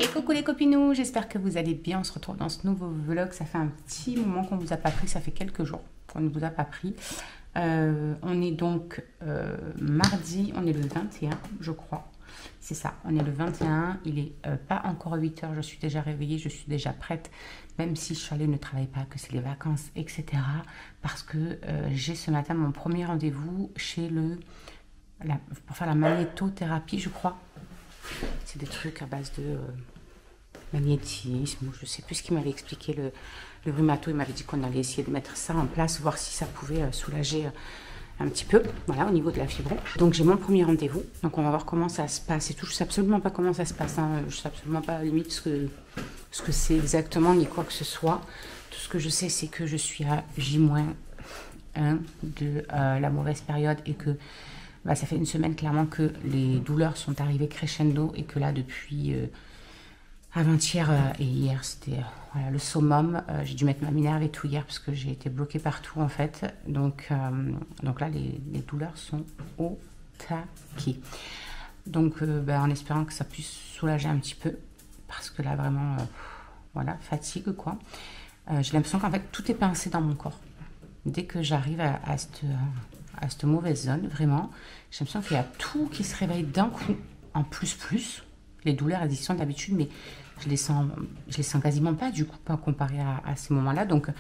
Et coucou les copinous, j'espère que vous allez bien. On se retrouve dans ce nouveau vlog. Ça fait un petit moment qu'on ne vous a pas pris, ça fait quelques jours qu'on ne vous a pas pris. On est donc mardi, on est le 21 je crois. C'est ça, on est le 21, il est pas encore 8 h, je suis déjà réveillée, je suis déjà prête. Même si Charlie ne travaille pas, que c'est les vacances, etc. Parce que j'ai ce matin mon premier rendez-vous chez pour faire la magnétothérapie, je crois. C'est des trucs à base de magnétisme, je ne sais plus ce qu'il m'avait expliqué le rhumato. Il m'avait dit qu'on allait essayer de mettre ça en place, voir si ça pouvait soulager un petit peu, voilà, au niveau de la fibro. Donc j'ai mon premier rendez-vous, donc on va voir comment ça se passe et tout. Je ne sais absolument pas comment ça se passe, hein. Je ne sais absolument pas à la limite ce que c'est exactement, ni quoi que ce soit. Tout ce que je sais, c'est que je suis à J-1 de la mauvaise période et que ça fait une semaine clairement que les douleurs sont arrivées crescendo et que là depuis avant-hier et hier c'était voilà, le summum. J'ai dû mettre ma minerve et tout hier parce que j'ai été bloquée partout en fait. Donc là les douleurs sont au taquet. Donc en espérant que ça puisse soulager un petit peu parce que là vraiment voilà, fatigue quoi. J'ai l'impression qu'en fait tout est pincé dans mon corps. Dès que j'arrive à cette mauvaise zone, vraiment, j'ai l'impression qu'il y a tout qui se réveille d'un coup, en plus. Les douleurs, elles y sont d'habitude, mais je les sens quasiment pas, du coup, pas comparé à ces moments-là. Donc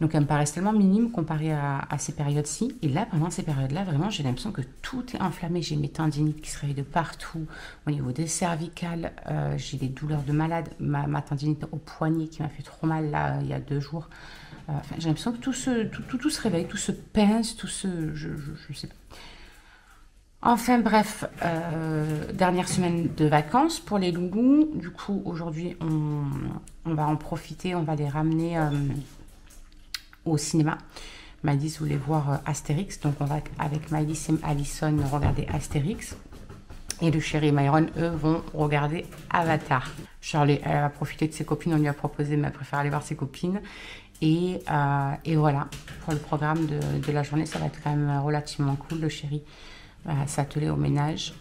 elles me paraissent tellement minimes comparées à ces périodes-ci. Et là, pendant ces périodes-là, vraiment, j'ai l'impression que tout est enflammé. J'ai mes tendinites qui se réveillent de partout. Au niveau des cervicales, j'ai des douleurs de malade. Ma tendinite au poignet qui m'a fait trop mal, là, il y a 2 jours. Enfin, j'ai l'impression que tout se réveille, tout se pince, je sais pas. Enfin bref, dernière semaine de vacances pour les loulous. Du coup, aujourd'hui, on va en profiter, on va les ramener au cinéma. Maëlys voulait voir Astérix, donc on va avec Maëlys et Alison regarder Astérix. Et le chéri et Myron, eux, vont regarder Avatar. Charlie, elle va profiter de ses copines, on lui a proposé, mais elle préfère aller voir ses copines. Et voilà, pour le programme de la journée, ça va être quand même relativement cool. Le chéri va s'atteler au ménage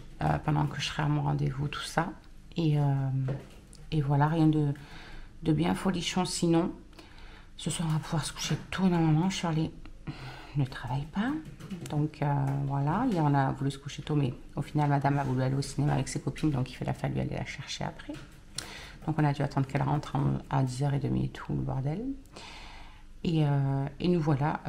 pendant que je serai à mon rendez-vous, tout ça. Et voilà, rien de bien folichon. Sinon, ce soir, on va pouvoir se coucher tôt normalement. Charlie ne travaille pas. Donc voilà, hier on a voulu se coucher tôt, mais au final, madame a voulu aller au cinéma avec ses copines, donc il a fallu aller la chercher après. Donc on a dû attendre qu'elle rentre à 10h30 et tout, le bordel. Et nous voilà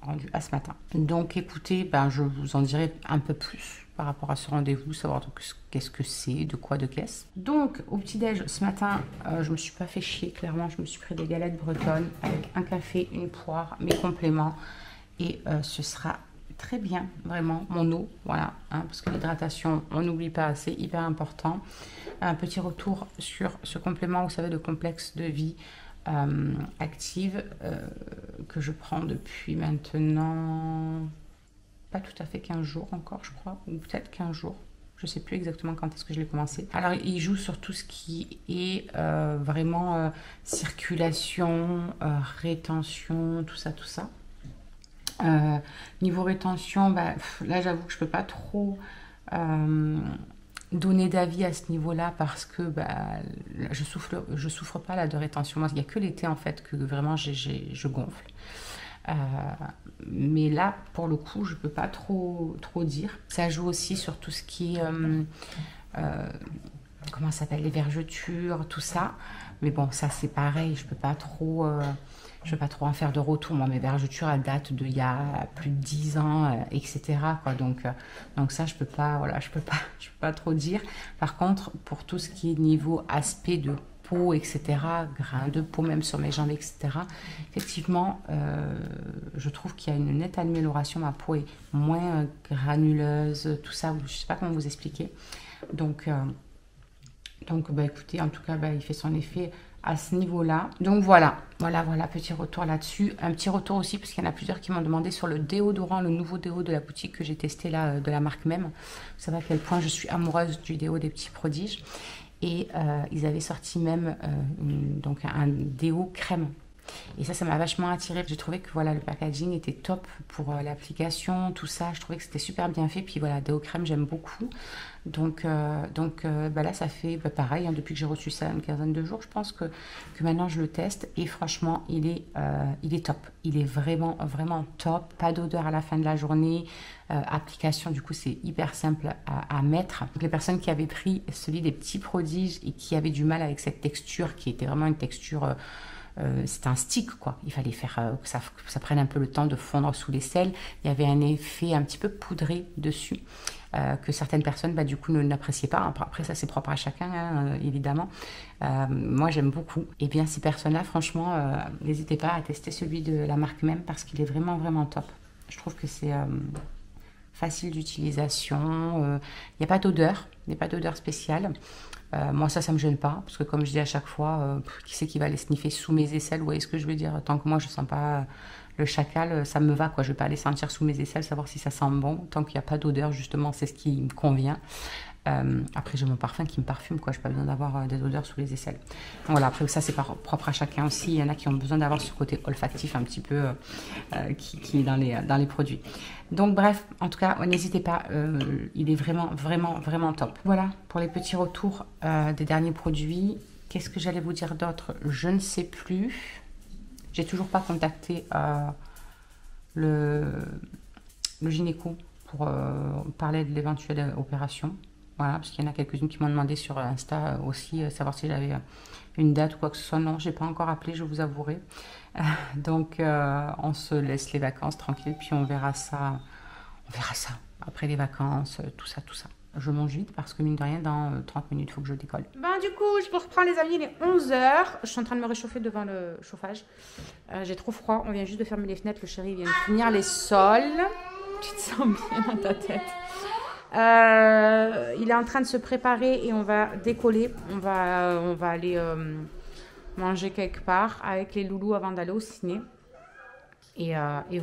rendus à ce matin. Donc écoutez, je vous en dirai un peu plus par rapport à ce rendez-vous, savoir qu'est-ce que c'est, de quoi, de qu'est-ce. Donc au petit-déj, ce matin, je me suis pas fait chier, clairement, je me suis pris des galettes bretonnes avec un café, une poire, mes compléments. Et ce sera très bien, vraiment, mon eau, voilà, hein, parce que l'hydratation, on n'oublie pas, c'est hyper important. Un petit retour sur ce complément, vous savez, le complexe de vie active que je prends depuis maintenant pas tout à fait 15 jours encore, je crois, ou peut-être 15 jours. Je ne sais plus exactement quand est-ce que je l'ai commencé. Alors, il joue sur tout ce qui est vraiment circulation, rétention, tout ça. Niveau rétention, là, j'avoue que je ne peux pas trop donner d'avis à ce niveau-là parce que je souffre pas là de rétention. Moi, il n'y a que l'été en fait que vraiment je gonfle. Mais là, pour le coup, je peux pas trop dire. Ça joue aussi sur tout ce qui est comment ça s'appelle, les vergetures, tout ça. Mais bon, ça c'est pareil. Je peux pas trop en faire de retour. Moi, mes vergetures, elles datent d'il y a plus de 10 ans, etc. quoi. Donc ça, je peux pas, voilà, je peux pas trop dire. Par contre, pour tout ce qui est niveau aspect de peau, etc., grains de peau, même sur mes jambes, etc., effectivement, je trouve qu'il y a une nette amélioration. Ma peau est moins granuleuse, tout ça. Je sais pas comment vous expliquer. Donc écoutez, en tout cas, il fait son effet à ce niveau-là. Donc voilà, petit retour là-dessus. Un petit retour aussi, parce qu'il y en a plusieurs qui m'ont demandé sur le déodorant, le nouveau déo de la boutique que j'ai testé là, de la marque même. Vous savez à quel point je suis amoureuse du déo des petits prodiges. Et ils avaient sorti même donc un déo crème. Et ça m'a vachement attirée. J'ai trouvé que voilà, le packaging était top pour l'application, tout ça. Je trouvais que c'était super bien fait. Puis voilà, Deo Crème, j'aime beaucoup. Donc là, ça fait pareil, hein, depuis que j'ai reçu ça, une quinzaine de jours, je pense que maintenant je le teste. Et franchement, il est top. Il est vraiment, vraiment top. Pas d'odeur à la fin de la journée. Application, du coup, c'est hyper simple à mettre. Donc, les personnes qui avaient pris celui des petits prodiges et qui avaient du mal avec cette texture, qui était vraiment une texture... c'est un stick quoi, il fallait faire que ça prenne un peu le temps de fondre sous l'aisselle. Il y avait un effet un petit peu poudré dessus que certaines personnes du coup n'appréciaient pas. Après ça c'est propre à chacun hein, évidemment. Moi j'aime beaucoup. Et bien ces personnes-là franchement n'hésitez pas à tester celui de la marque même parce qu'il est vraiment vraiment top. Je trouve que c'est facile d'utilisation, il n'y a pas d'odeur, spéciale. Moi ça me gêne pas parce que comme je dis à chaque fois, qui c'est qui va aller sniffer sous mes aisselles, vous voyez ce que je veux dire, tant que moi je sens pas le chacal, ça me va quoi, je vais pas aller sentir sous mes aisselles, savoir si ça sent bon, tant qu'il n'y a pas d'odeur justement, c'est ce qui me convient. Après j'ai mon parfum qui me parfume quoi, j'ai pas besoin d'avoir des odeurs sous les aisselles. Donc, voilà, après ça c'est propre à chacun aussi, il y en a qui ont besoin d'avoir ce côté olfactif un petit peu qui est dans les produits. Donc bref, en tout cas n'hésitez pas, il est vraiment vraiment vraiment top. Voilà pour les petits retours des derniers produits. Qu'est-ce que j'allais vous dire d'autre? Je ne sais plus. J'ai toujours pas contacté le gynéco pour parler de l'éventuelle opération. Voilà, parce qu'il y en a quelques-unes qui m'ont demandé sur Insta aussi, savoir si j'avais une date ou quoi que ce soit. Non, j'ai pas encore appelé, je vous avouerai. Donc, on se laisse les vacances tranquilles, puis on verra ça. Après les vacances, tout ça. Je mange vite parce que mine de rien, dans 30 minutes, il faut que je décolle. Du coup, je reprends les amis, il est 11h. Je suis en train de me réchauffer devant le chauffage. J'ai trop froid, on vient juste de fermer les fenêtres. Le chéri vient de finir les sols. Tu te sens bien dans ta tête. Il est en train de se préparer et on va décoller. On va aller manger quelque part avec les loulous avant d'aller au ciné. Et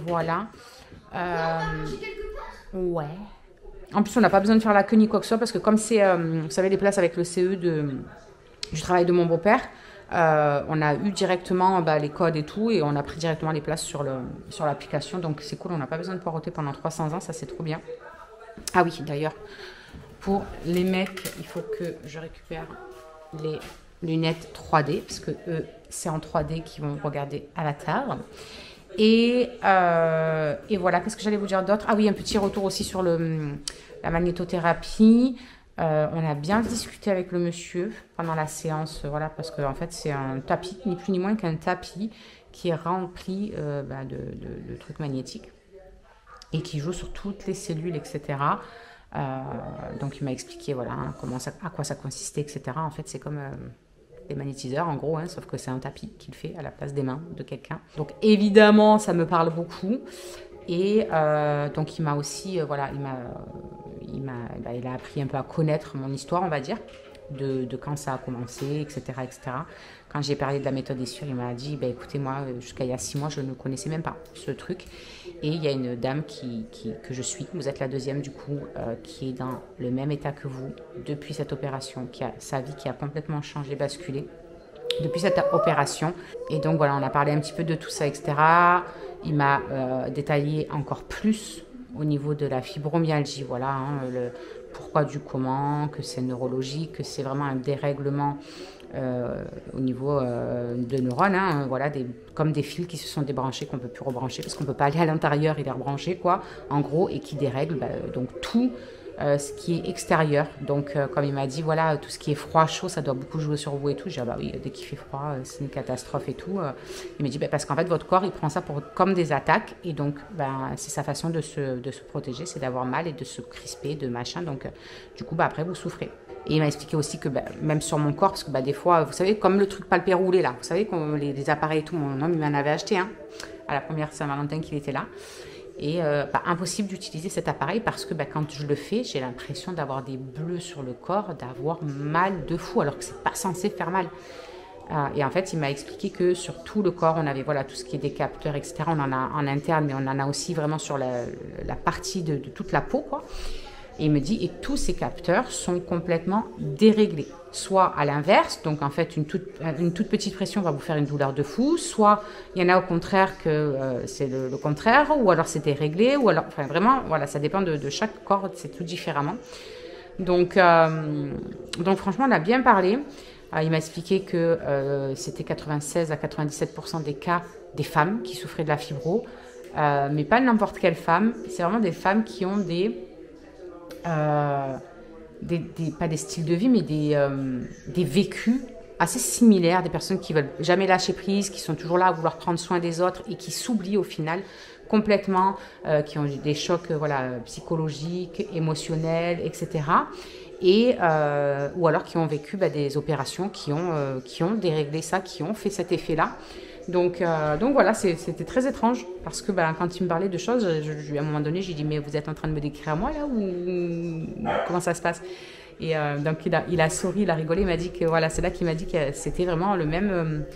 voilà. Ouais. En plus, on n'a pas besoin de faire la queue ni quoi que ce soit parce que comme c'est, vous savez, les places avec le CE du travail de mon beau-père, on a eu directement les codes et tout et on a pris directement les places sur l'application. Donc c'est cool, on n'a pas besoin de poireauter pendant 300 ans, ça c'est trop bien. Ah oui, d'ailleurs, pour les mecs, il faut que je récupère les lunettes 3D parce que eux, c'est en 3D qu'ils vont regarder Avatar. Et voilà, qu'est-ce que j'allais vous dire d'autre? Ah oui, un petit retour aussi sur la magnétothérapie. On a bien discuté avec le monsieur pendant la séance, voilà, parce qu'en fait, c'est un tapis, ni plus ni moins qu'un tapis qui est rempli de trucs magnétiques et qui joue sur toutes les cellules, etc. Donc, il m'a expliqué, voilà, hein, à quoi ça consistait, etc. En fait, c'est comme... des magnétiseurs en gros, hein, sauf que c'est un tapis qu'il fait à la place des mains de quelqu'un. Donc évidemment, ça me parle beaucoup. Et donc il m'a aussi, voilà, il a appris un peu à connaître mon histoire, on va dire, de quand ça a commencé, etc. etc. Quand j'ai parlé de la méthode Essure, il m'a dit, écoutez, moi, jusqu'à il y a 6 mois, je ne connaissais même pas ce truc. Et il y a une dame que je suis, vous êtes la deuxième du coup, qui est dans le même état que vous depuis cette opération, qui a sa vie qui a complètement changé, basculé depuis cette opération. Et donc voilà, on a parlé un petit peu de tout ça, etc. Il m'a détaillé encore plus au niveau de la fibromyalgie, voilà, hein, le pourquoi du comment, que c'est neurologique, que c'est vraiment un dérèglement au niveau de neurones, hein, voilà, comme des fils qui se sont débranchés, qu'on ne peut plus rebrancher, parce qu'on ne peut pas aller à l'intérieur et les rebrancher, quoi, en gros, et qui dérèglent donc tout ce qui est extérieur. Donc, comme il m'a dit, voilà, tout ce qui est froid, chaud, ça doit beaucoup jouer sur vous et tout. J'ai dit, ah bah oui, dès qu'il fait froid, c'est une catastrophe et tout. Il m'a dit, parce qu'en fait, votre corps, il prend ça comme des attaques. Et donc, c'est sa façon de se protéger, c'est d'avoir mal et de se crisper, de machin. Donc, du coup, après, vous souffrez. Et il m'a expliqué aussi que même sur mon corps, parce que des fois, vous savez, comme le truc palpé roulé, là, vous savez, les appareils et tout, mon homme, il m'en avait acheté, hein, à la première Saint-Valentin qu'il était là. Et impossible d'utiliser cet appareil parce que quand je le fais, j'ai l'impression d'avoir des bleus sur le corps, d'avoir mal de fou, alors que c'est pas censé faire mal. Et en fait, il m'a expliqué que sur tout le corps, on avait voilà, tout ce qui est des capteurs, etc. On en a en interne, mais on en a aussi vraiment sur la partie de toute la peau, quoi. Et il me dit, et tous ces capteurs sont complètement déréglés. Soit à l'inverse, donc en fait une toute petite pression va vous faire une douleur de fou, soit il y en a au contraire que c'est le contraire, ou alors c'est déréglé, ou alors, enfin vraiment, voilà, ça dépend de chaque corps, c'est tout différemment. Donc franchement, on a bien parlé. Il m'a expliqué que c'était 96 à 97% des cas des femmes qui souffraient de la fibro, mais pas n'importe quelle femme, c'est vraiment des femmes qui ont pas des styles de vie, mais des vécus assez similaires, des personnes qui veulent jamais lâcher prise, qui sont toujours là à vouloir prendre soin des autres et qui s'oublient au final complètement, qui ont eu des chocs psychologiques, émotionnels, etc. Ou alors qui ont vécu des opérations qui ont déréglé ça, qui ont fait cet effet-là. Donc voilà, c'était très étrange parce que quand il me parlait de choses, à un moment donné, j'ai dit mais vous êtes en train de me décrire à moi là ou comment ça se passe? Et donc il a souri, il a rigolé, il m'a dit que voilà, c'est là qu'il m'a dit que c'était vraiment le même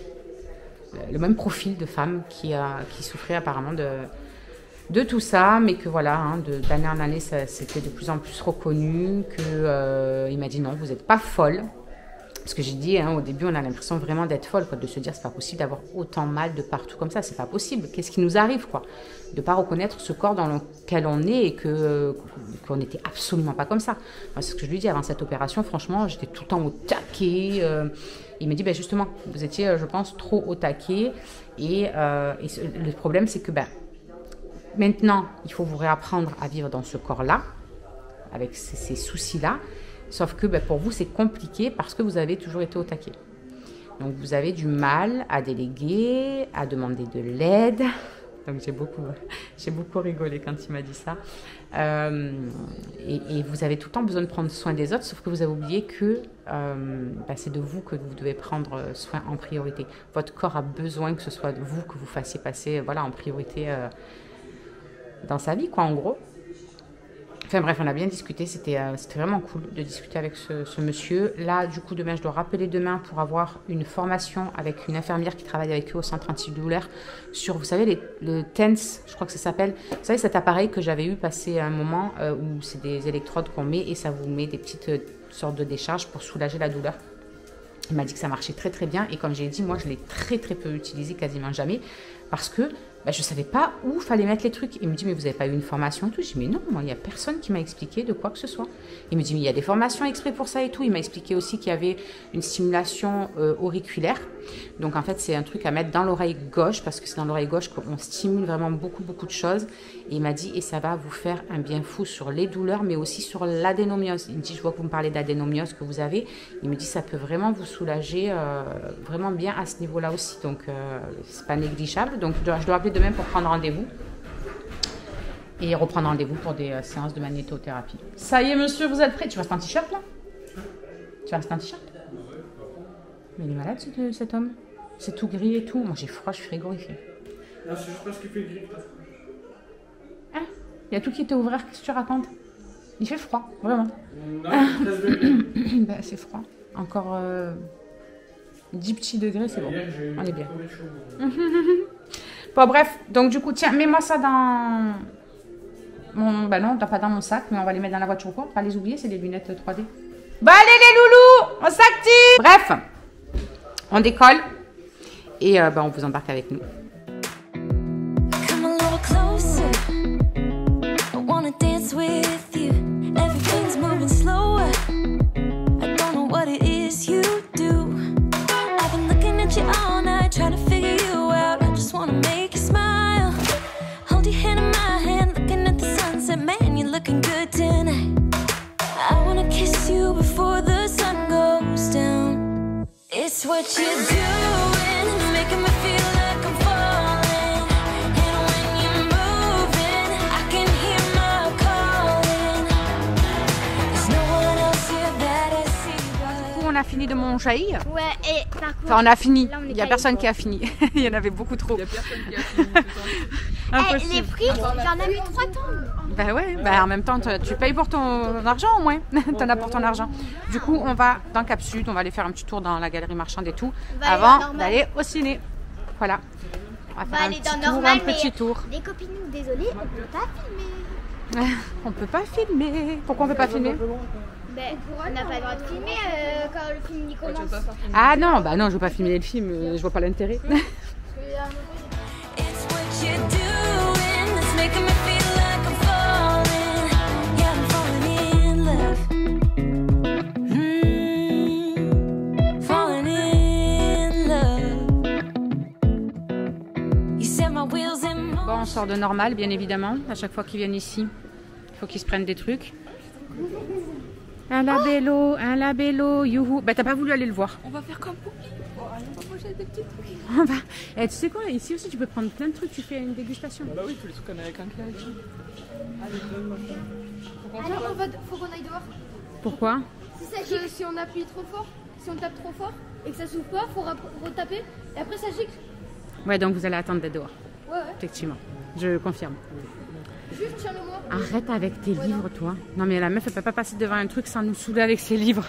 profil de femme qui souffrait apparemment de tout ça, mais que voilà, d'année en année, c'était de plus en plus reconnu, il m'a dit non, vous n'êtes pas folle. Parce que j'ai dit, au début, on a l'impression vraiment d'être folle, de se dire, c'est pas possible d'avoir autant mal de partout comme ça, c'est pas possible. Qu'est-ce qui nous arrive, quoi? De pas reconnaître ce corps dans lequel on est et qu'on n'était absolument pas comme ça. Moi, c'est ce que je lui dis avant cette opération, franchement, j'étais tout le temps au taquet. Il m'a dit, justement, vous étiez, je pense, trop au taquet. Et le problème, c'est que maintenant, il faut vous réapprendre à vivre dans ce corps-là, avec ces soucis-là. Sauf que pour vous, c'est compliqué parce que vous avez toujours été au taquet. Donc, vous avez du mal à déléguer, à demander de l'aide. Donc, j'ai beaucoup rigolé quand il m'a dit ça. Et vous avez tout le temps besoin de prendre soin des autres, sauf que vous avez oublié que c'est de vous que vous devez prendre soin en priorité. Votre corps a besoin que ce soit de vous que vous fassiez passer en priorité dans sa vie, quoi, en gros. Enfin bref, on a bien discuté, c'était vraiment cool de discuter avec ce monsieur. Là, du coup, demain, je dois rappeler demain pour avoir une formation avec une infirmière qui travaille avec eux au centre antidouleur sur, vous savez, le TENS, je crois que ça s'appelle. Vous savez, cet appareil que j'avais eu passé un moment où c'est des électrodes qu'on met et ça vous met des petites sortes de décharges pour soulager la douleur. Il m'a dit que ça marchait très très bien et comme j'ai dit, moi, je l'ai très très peu utilisé, quasiment jamais, parce que je ne savais pas où fallait mettre les trucs. Il me dit, mais vous n'avez pas eu une formation et tout? Je dis, mais non, moi, il n'y a personne qui m'a expliqué de quoi que ce soit. Il me dit, mais il y a des formations exprès pour ça et tout. Il m'a expliqué aussi qu'il y avait une stimulation auriculaire. Donc, en fait, c'est un truc à mettre dans l'oreille gauche parce que c'est dans l'oreille gauche qu'on stimule vraiment beaucoup, beaucoup de choses. Et il m'a dit, et ça va vous faire un bien fou sur les douleurs, mais aussi sur l'adénomiose. Il me dit, je vois que vous me parlez d'adénomiose que vous avez. Il me dit, ça peut vraiment vous soulager vraiment bien à ce niveau-là aussi. Donc, c'est pas négligeable. Donc, je dois appeler demain pour prendre rendez-vous et reprendre rendez-vous pour des séances de magnétothérapie. Ça y est, monsieur, vous êtes prêt? Tu restes en t-shirt là? Tu restes en t-shirt? Mais il est malade cet homme. C'est tout gris et tout. Moi j'ai froid, je suis frigorifiée. Non, c'est juste parce qu'il fait gris. Hein? Il y a tout qui était ouvert, qu'est-ce que tu racontes? Il fait froid, vraiment. Non, 13 degrés. C'est froid. Encore 10 petits degrés, c'est bon. On est bien. Bon, bref, donc du coup, tiens, mets-moi ça dans mon... non, pas dans mon sac, mais on va les mettre dans la voiture ou quoi? Pas les oublier, c'est des lunettes 3D. Bah allez les loulous, on s'active. Bref, on décolle et on vous embarque avec nous. Looking good tonight. I wanna kiss you before the sun goes down. It's what you're doing, making me feel like I'm falling. And when you're moving, I can hear my calling. There's no one else here that I see. Du coup, on a fini de manger. Ouais, et par contre... Enfin, on a fini. Là, Il n'y a personne qui a fini. Il y en avait beaucoup trop. Il n'y a personne qui a fini. les frites, j'en ai mis 3 tonnes. Bah ouais, en même temps, tu payes pour ton argent au moins. T'en as pour ton argent. Du coup, on va dans Cap Sud, on va aller faire un petit tour dans la galerie marchande et tout, avant d'aller au ciné. Voilà. On va faire un petit tour, un petit tour. Les copines, désolé, on peut pas filmer. On peut pas filmer. Pourquoi on peut pas filmer? Ben, on n'a pas le droit de filmer quand le film y commence. Ah non, bah non, je veux pas filmer le film, je vois pas l'intérêt. It's what you're doing that's making me feel like I'm falling. Yeah, I'm falling in love. Falling in love. You set my wheels in motion. Bon, on sort de Normal, bien évidemment. À chaque fois qu'ils viennent ici, il faut qu'ils se prennent des trucs. Un labello, youhou. Bah t'as pas voulu aller le voir. On va faire comme Poupie. Oh, allez, on va manger des petits trucs. Et tu sais quoi, ici aussi tu peux prendre plein de trucs, tu fais une dégustation. Bah oui, tous les trucs américains qu'il y a ici. Alors, faut qu'on aille dehors. Pourquoi? Si on appuie trop fort, si on tape trop fort et que ça s'ouvre pas, faut retaper et après ça gicle. Ouais, donc vous allez attendre d'être dehors. Ouais. Effectivement, je confirme. Juste tiens-le-moi. Arrête avec tes livres, toi. Non mais la meuf, elle peut pas passer devant un truc sans nous saouler avec ses livres.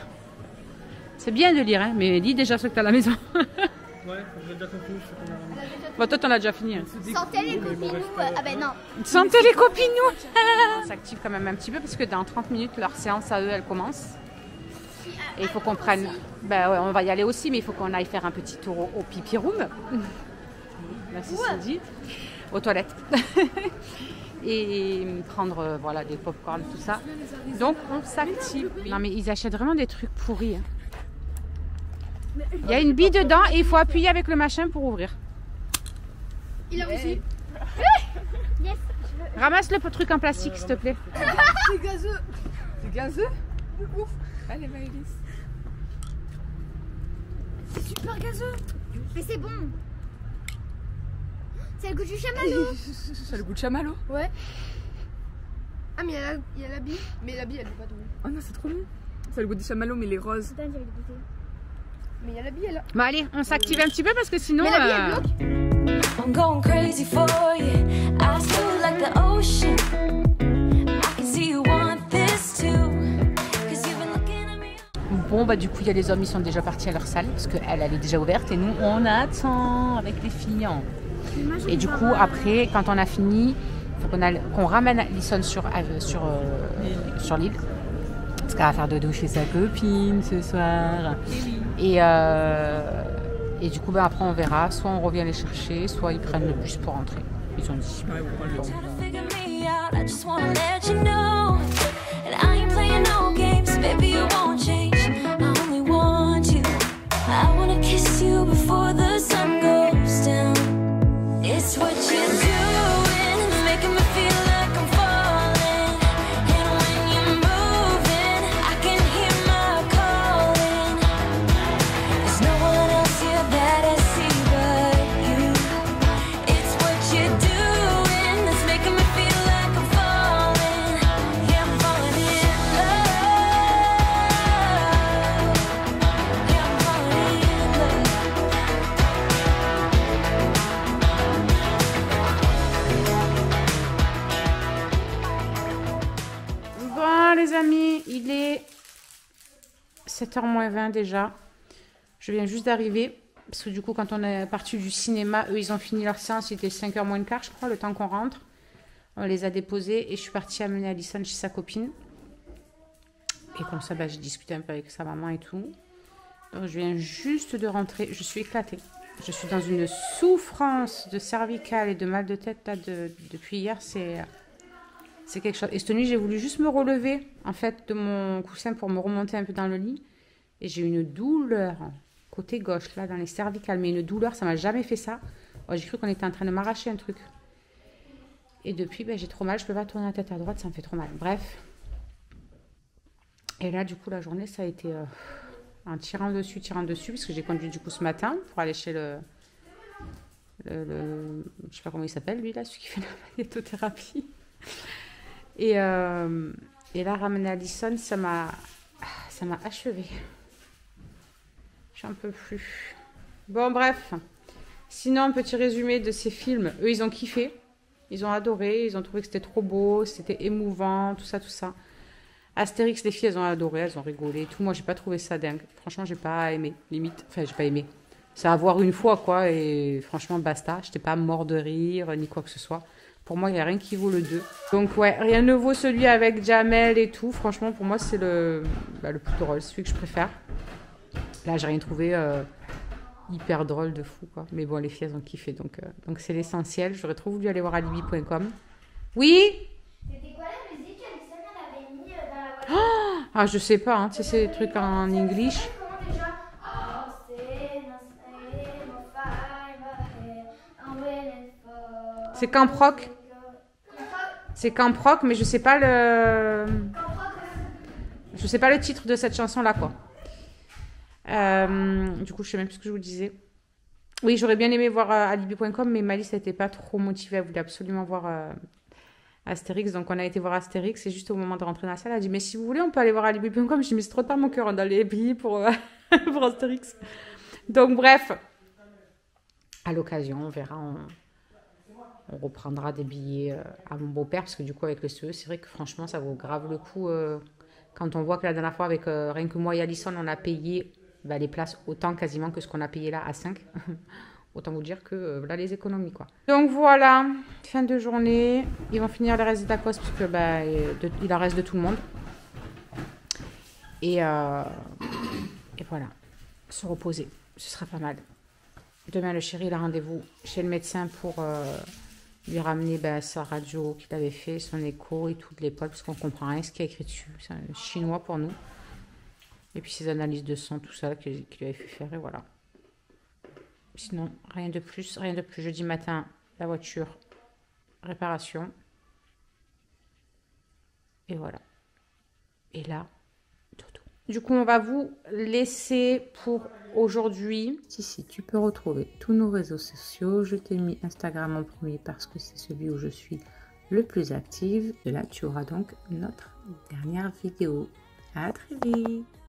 C'est bien de lire, hein, mais lis déjà ce que t'as à la maison. Ouais, j'ai déjà compris, je sais qu'on a ramené. Bon, toi, t'en as déjà fini. Hein. Sentez les copines. Ah ben non. Sentez les copines, nous. On s'active quand même un petit peu parce que dans 30 minutes, leur séance à eux, elle commence. Et il faut qu'on prenne... Ben ouais, on va y aller aussi, mais il faut qu'on aille faire un petit tour au pipi room. Merci Cindy. Aux toilettes. Et prendre voilà, des pop-corn, tout ça. Donc, on s'active. Non, mais ils achètent vraiment des trucs pourris. Hein. Il y a une bille dedans et il faut appuyer avec le machin pour ouvrir. Il a aussi. Yes. Ramasse le truc en plastique, s'il te plaît. C'est gazeux. C'est gazeux? Ouf. Allez, Maëlys. C'est super gazeux. Mais c'est bon. C'est le goût du chamallow. Ça a le goût de chamallow. Ouais. Ah mais il y a la bille. Mais la bille elle est pas douce. Oh non, c'est trop bon. Ça a le goût du chamallow, mais les roses. Putain, j'avais goûté. Mais il y a la bille elle. Bon allez, on s'active un petit peu parce que sinon... Mais la bille elle bloque. I'm going crazy for you. I feel like the ocean. I can see you want this too. 'Cause you've been looking at me. Bon bah du coup il y a les hommes, ils sont déjà partis à leur salle parce qu'elle est déjà ouverte et nous on attend avec les filles. Et du coup après quand on a fini, il faut qu'on ramène Alison sur l'île parce qu'elle va faire dodo chez sa copine ce soir. Et du coup bah, après on verra, soit on revient les chercher, soit ils prennent le bus pour rentrer. Ils ont dit. Try to figure me out. I just wanna let you know. And I ain't playing no games. Baby, you won't change. I only want you. I wanna kiss you before the sun goes down. It's what you're doing, making me feel like I'm falling. And when you're moving, I can hear my calling. There's no one else here that I see but you. It's what you're doing that's making me feel like I'm falling. Yeah, I'm falling in love. Yeah, I'm falling in love. Bon les amis, il est 7h moins 20 déjà. Je viens juste d'arriver. Parce que du coup quand on est parti du cinéma, eux ils ont fini leur séance, il était 5h moins le quart je crois, le temps qu'on rentre. On les a déposés et je suis partie amener Alison chez sa copine. Et comme ça bah, j'ai discuté un peu avec sa maman et tout. Donc je viens juste de rentrer, je suis éclatée. Je suis dans une souffrance de cervicale et de mal de tête là, depuis hier, c'est quelque chose. Et cette nuit, j'ai voulu juste me relever, en fait, de mon coussin pour me remonter un peu dans le lit. Et j'ai une douleur, côté gauche, là, dans les cervicales. Mais une douleur, ça m'a jamais fait ça. Oh, j'ai cru qu'on était en train de m'arracher un truc. Et depuis, ben, j'ai trop mal. Je peux pas tourner la tête à droite, ça me fait trop mal. Bref. Et là, du coup, la journée, ça a été en tirant dessus, parce que j'ai conduit, du coup, ce matin pour aller chez le je sais pas comment il s'appelle, lui, là, celui qui fait la magnétothérapie. Et là, ramener Alison, ça m'a achevé. J'en peux plus. Bon, bref. Sinon, petit résumé de ces films. Eux, ils ont kiffé. Ils ont adoré. Ils ont trouvé que c'était trop beau. C'était émouvant. Tout ça, tout ça. Astérix, les filles, elles ont adoré. Elles ont rigolé. Tout. Moi, j'ai pas trouvé ça dingue. Franchement, j'ai pas aimé. Limite. Enfin, j'ai pas aimé. C'est à voir une fois, quoi. Et franchement, basta. J'étais pas mort de rire, ni quoi que ce soit. Pour moi, il n'y a rien qui vaut le 2. Donc ouais, rien ne vaut celui avec Jamel et tout. Franchement, pour moi, c'est le plus drôle, celui que je préfère. Là, j'ai rien trouvé hyper drôle de fou, quoi. Mais bon, les filles, elles ont kiffé, donc c'est l'essentiel. J'aurais trop voulu aller voir alibi.com. Oui. C'était quoi la musique qu'Alison avait mis dans la voiture? Ah, je sais pas, hein. Tu sais, c'est des trucs en English. Comment déjà? C'est Camp Rock. C'est Camp Rock, mais je sais pas le titre de cette chanson-là, quoi. Du coup, je sais même plus ce que je vous disais. Oui, j'aurais bien aimé voir alibi.com, mais Malice n'était pas trop motivée. Elle voulait absolument voir Astérix. Donc, on a été voir Astérix. Et juste au moment de rentrer dans la salle, elle a dit, mais si vous voulez, on peut aller voir alibi.com. Je dis, mais c'est trop tard, mon cœur, on doit aller payer pour Astérix. Donc, bref. À l'occasion, on verra. On reprendra des billets à mon beau-père. Parce que du coup, avec le CE, c'est vrai que franchement, ça vaut grave le coup. Quand on voit que la dernière fois, avec rien que moi et Alison, on a payé les places autant quasiment que ce qu'on a payé là à 5. Autant vous dire que voilà les économies, quoi. Donc voilà, fin de journée. Ils vont finir les restes des tacos parce que il en reste de tout le monde. Et voilà, se reposer, ce sera pas mal. Demain, le chéri, il a rendez-vous chez le médecin pour lui ramener sa radio qu'il avait fait, son écho et toute l'épaule, parce qu'on comprend rien ce qu'il y a écrit dessus. C'est un chinois pour nous. Et puis ses analyses de sang, tout ça qu'il lui avait fait faire, et voilà. Sinon, rien de plus, rien de plus. Jeudi matin, la voiture, réparation. Et voilà. Et là, dodo. Du coup, on va vous laisser pour aujourd'hui. Ici, tu peux retrouver tous nos réseaux sociaux. Je t'ai mis Instagram en premier parce que c'est celui où je suis le plus active. Et là, tu auras donc notre dernière vidéo. À très vite.